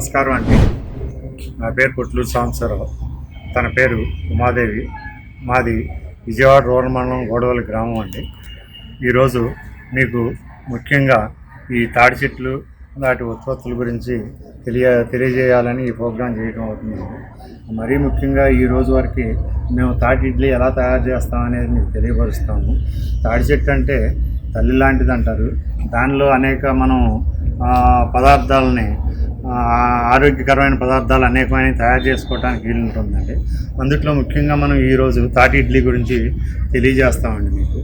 నమస్కారం అండి. నా పేరు పొట్లూరు సాంబశివరావు. తన పేరు ఉమాదేవి. మాది విజయవాడ రూరల్ మండలం గోడవల్లి గ్రామం అండి. ఈరోజు మీకు ముఖ్యంగా ఈ తాడి చెట్లు వాటి ఉత్పత్తుల గురించి తెలియజేయాలని ఈ ప్రోగ్రాం చేయడం అవుతుంది. మరీ ముఖ్యంగా ఈ రోజు వరకు మేము తాటి ఇడ్లీ ఎలా తయారు చేస్తామనేది మీకు తెలియపరుస్తాము. తాడి చెట్టు అంటే తల్లి లాంటిది అంటారు. దానిలో అనేక మనం పదార్థాలని ఆరోగ్యకరమైన పదార్థాలు అనేకమైన తయారు చేసుకోవడానికి వీలు ఉంటుందండి. అందుట్లో ముఖ్యంగా మనం ఈరోజు తాటి ఇడ్లీ గురించి తెలియజేస్తామండి మీకు.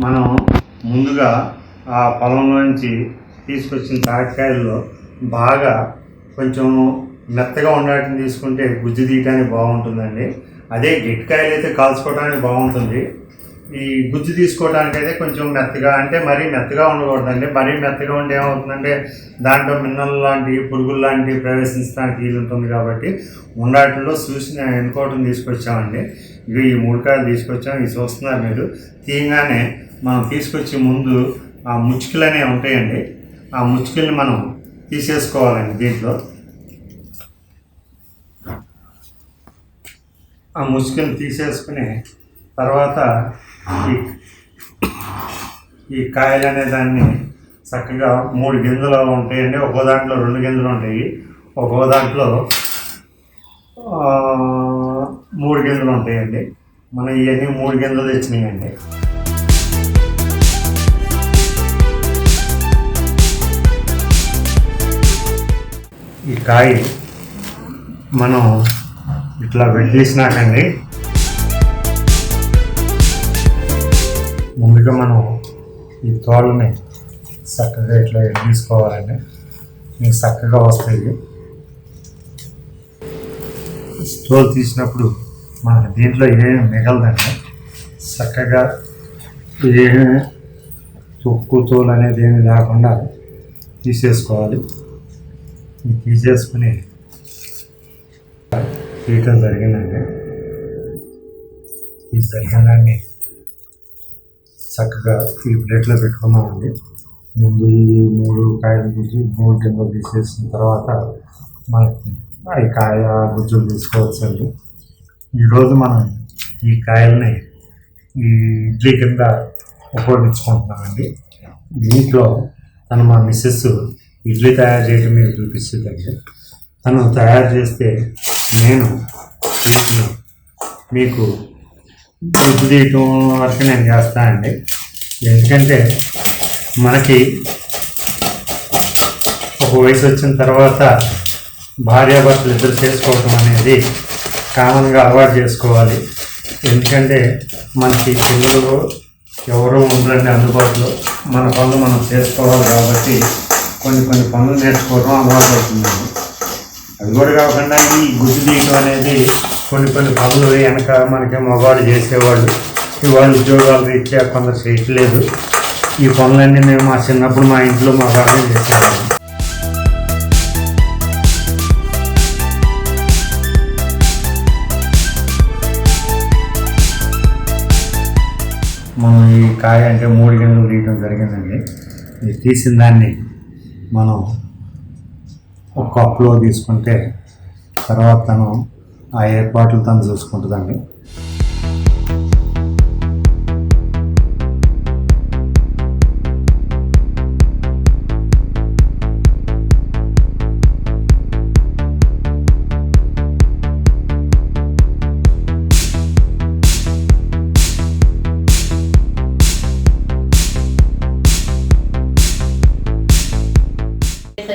మనం ముందుగా ఆ పొలంలో నుంచి తీసుకొచ్చిన తాటికాయల్లో బాగా కొంచెం మెత్తగా ఉండటాన్ని తీసుకుంటే గుజ్జు తీయడానికి బాగుంటుందండి. అదే గట్టికాయలు అయితే కాల్చుకోవడానికి బాగుంటుంది. ఈ గుజ్జు తీసుకోవడానికి అయితే కొంచెం మెత్తగా, అంటే మరీ మెత్తగా ఉండకూడదండి. మరీ మెత్తగా ఉండి ఏమవుతుందంటే దాంట్లో మిన్నలు లాంటి పురుగులు లాంటివి ప్రవేశించడానికి వీలు ఉంటుంది. కాబట్టి ఉండాటిలో చూసి ఎన్నుకోవటం తీసుకొచ్చామండి. ఇవి ఈ 3 కాయలు తీసుకొచ్చాం. ఇవి చూస్తున్నారు మీరు. తీయగానే మనం తీసుకొచ్చే ముందు ఆ ముచ్చుకలు అనేవి ఉంటాయండి. ఆ ముచ్చుకల్ని మనం తీసేసుకోవాలండి. దీంట్లో ఆ ముచ్చుకల్ని తీసేసుకుని తర్వాత ఈ కాయలు అనే దాన్ని చక్కగా 3 గింజలు ఉంటాయండి. ఒక్కో దాంట్లో 2 గింజలు ఉంటాయి. ఒక్కో దాంట్లో 3 గింజలు ఉంటాయండి. మనం ఇవన్నీ 3 గింజలు తెచ్చినాయండి. ఈ కాయ మనం ఇట్లా వెడ్డేసినాకండి ముందుగా మనం ఈ తోళ్ళని చక్కగా ఇట్లా తీసుకోవాలండి. మీకు చక్కగా వస్తాయి. తోలు తీసినప్పుడు మనకు దీంట్లో ఏమి మిగలదండి. చక్కగా ఏమి తొక్కు తోలు అనేది ఏమి లేకుండా తీసేసుకోవాలి. తీసేసుకుని తీయటం జరిగిందండి. ఈ జరిగినాన్ని చక్కగా ఈ ప్లేట్లో పెట్టుకున్నామండి. ముందు ఈ 3 కాయలు తీసి 3 గింజలు తీసేసిన తర్వాత మనకి ఈ కాయ గుజ్జులు తీసుకోవచ్చండి. ఈరోజు మనం ఈ కాయల్ని ఈ ఇడ్లీ కింద ఉపయోగించుకుంటున్నామండి. దీంట్లో మా మిస్సెస్ ఇడ్లీ తయారు చేయడం మీకు చూపిస్తుందండి. తను తయారు చేస్తే నేను వీటిని మీకు గుర్తు తీయటం వరకు నేను చేస్తానండి. ఎందుకంటే మనకి ఒక వయసు వచ్చిన తర్వాత భార్యాభర్తలు ఇద్దరు చేసుకోవటం అనేది కామన్గా అలవాటు చేసుకోవాలి. ఎందుకంటే మనకి పిల్లలు ఎవరూ ఉండరండి అందుబాటులో. మన పనులు మనం చేసుకోవాలి కాబట్టి కొన్ని పనులు నేర్చుకోవడం అలవాటు అవుతుందండి. అది కూడా కాకుండా ఈ గుజ్జు తీయటం అనేది కొన్ని పనులు వెనక మనకి మగవాళ్ళు చేసేవాళ్ళు. ఇవాళ ఉద్యోగాలు రీత్యా కొందరు చేయట్లేదు. ఈ పనులన్నీ మేము మా చిన్నప్పుడు మా ఇంట్లో మగవాళ్ళే చేసేవాళ్ళం. మనం ఈ కాయ అంటే 3 గింజలు తీయడం జరిగిందండి. ఇది తీసిన దాన్ని మనం ఒక కప్పులో తీసుకుంటే తర్వాత తను ఆ ఏర్పాట్లు తను చూసుకుంటుందండి.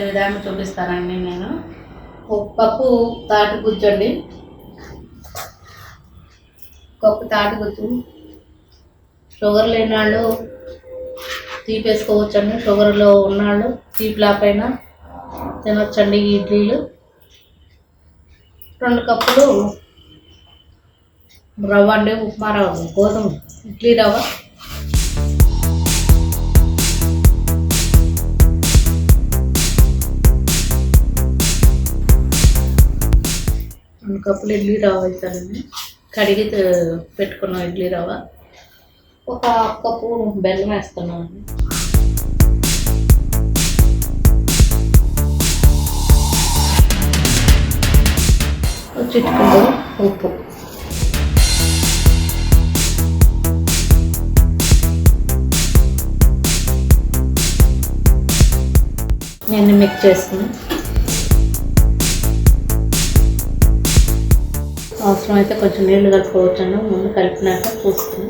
విధానం చూపిస్తానండి. నేను ఒక కప్పు తాటి గుజ్జు అండి, కప్పు తాటి గుజ్జు. షుగర్ లేని వాళ్ళు తీపేసుకోవచ్చండి. షుగర్లో ఉన్నాళ్ళు తీపిలా పైన తినొచ్చండి ఈ ఇడ్లీలు. 2 కప్పులు రవ్వ అండి, ఉప్మా రవ్వ, గోధుమ ఇడ్లీ రవ్వ. 2 కప్పులు ఇడ్లీ రవ్వ వేసానండి. కడిగి పెట్టుకున్నాం ఇడ్లీ రవ్వ. ఒక 1/2 కప్పు బెల్లం వేస్తున్నామండి. చిటికెడు ఉప్పు. నేను మిక్స్ చేసుకుని అవసరమైతే కొంచెం నీళ్ళు కలుపుకోవచ్చాను. ముందు కలిపినాక చూసుకుని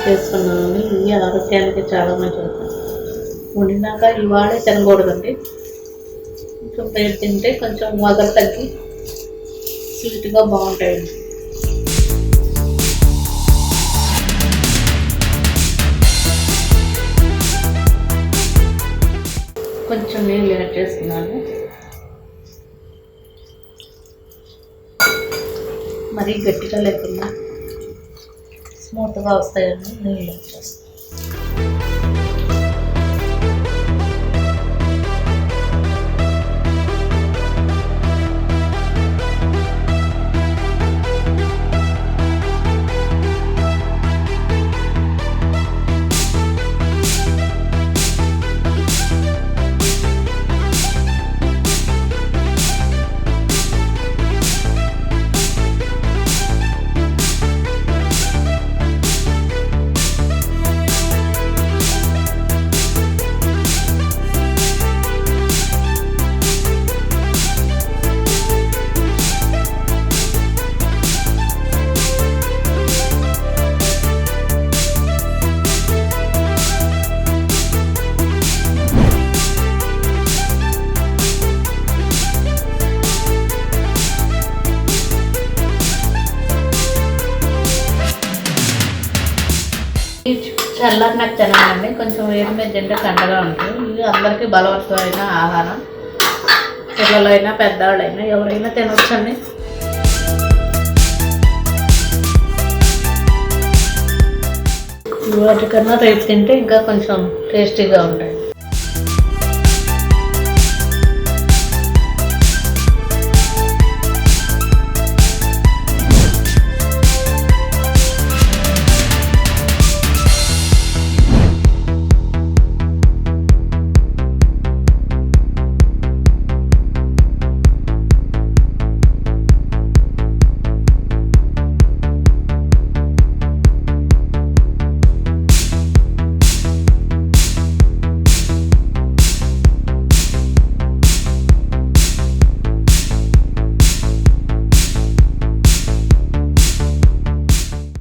చేసుకున్నాను. ఇవి ఆరోగ్యానికి చాలా మంచిది. వండినాక ఇవాళే తినకూడదండి. కొంచెం రేపు తింటే కొంచెం వగరు తగ్గి స్వీట్గా బాగుంటాయండి. కొంచెం నీళ్ళు యాడ్ చేసుకున్నాను. మరీ గట్టిగా లేకుండా స్మూత్గా వస్తాయని నీళ్ళు యాడ్ చేస్తాను. చల్లారినాక తినాలండి. కొంచెం వేడి మీద తింటే కండగా ఉంటుంది. ఇది అందరికీ బలవంతమైన ఆహారం. పిల్లలైనా పెద్దవాళ్ళైనా ఎవరైనా తినవచ్చండి. వాటికన్నా రేపు తింటే ఇంకా కొంచెం టేస్టీగా ఉంటాయి.